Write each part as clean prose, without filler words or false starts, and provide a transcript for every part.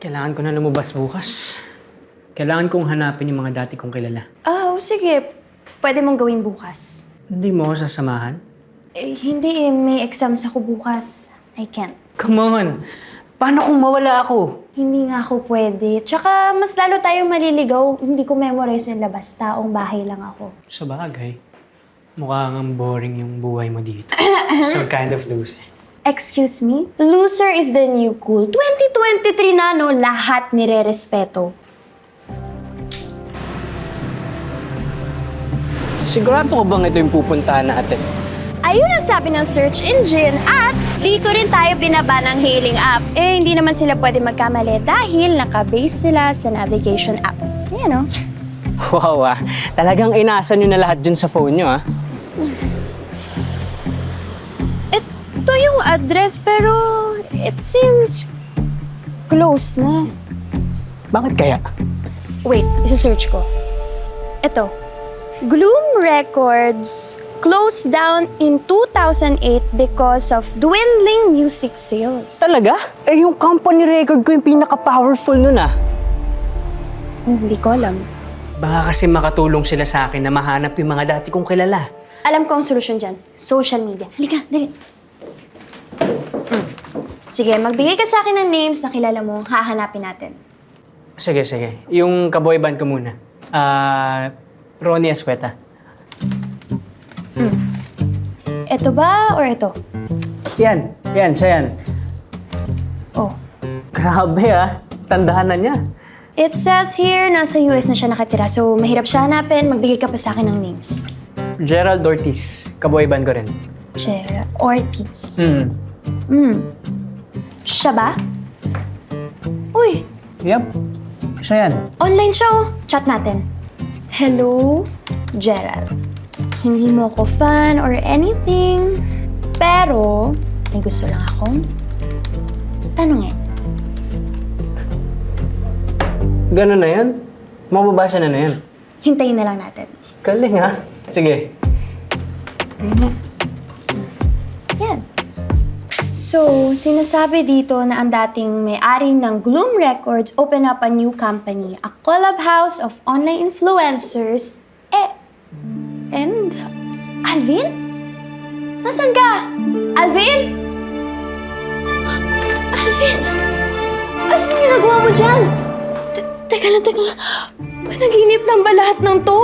Kailangan ko na lumabas bukas. Kailangan kong hanapin yung mga dati kong kilala. Sige. Pwede mong gawin bukas. Hindi mo ako sasamahan? Hindi eh. May exams ako bukas. I can't. Come on! Paano kung mawala ako? Hindi nga ako pwede. Tsaka mas lalo tayong maliligaw. Hindi ko memorize yung labas. Taong bahay lang ako. Sa bagay, mukhang boring yung buhay mo dito. So kind of loser. Excuse me? Loser is the new cool. 2023 na, no? Lahat nire-respeto. Sigurado ko bang ito yung pupuntahan natin? Ayun ang sabi ng search engine at dito rin tayo binaba ng hailing app. Hindi naman sila pwede magkamali dahil nakabase sila sa navigation app. Ayan, no? Wow talagang inasa nyo na lahat dyan sa phone nyo Ito yung address pero it seems close na. Bakit kaya? Wait, isa-search ko. Ito. Gloom Records closed down in 2008 because of dwindling music sales. Talaga? Yung company record ko yung pinaka-powerful nun Hindi ko alam. Baka kasi makatulong sila sa akin na mahanap yung mga dati kong kilala. Alam ko ang solusyon dyan. Social media. Halika, dali. Sige, magbigay ka sa akin ng names na kilala mo. Hahanapin natin. Sige. Yung kaboy band ko muna. Ronnie Escueta. Ito ba or ito? Yan, siya yan. Oh. Grabe tandahan na niya. It says here, nasa US na siya nakatira. So, mahirap siya hanapin. Magbigay ka pa sa akin ng names. Gerald Ortiz, kaboy band ko rin. Chera Ortiz. Siya ba? Uy, Yep, siya yan. online siya oh. Chat natin. Hello, Gerald. Hindi mo ako fan or anything. Pero, may gusto lang akong tanungin. Ganun na yan? Mababasa na yan? Hintayin na lang natin. Galing Sige. Yan. So, sinasabi dito na ang dating may-ari ng Gloom Records open up a new company, a clubhouse of online influencers. And Alvin? Nasaan ka? Alvin? Alvin! Anong ginagawa mo dyan? Teka lang. Panaginip lang ba lahat ng to?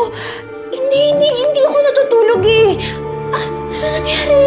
Hindi ako natutulog eh. Ano nangyari?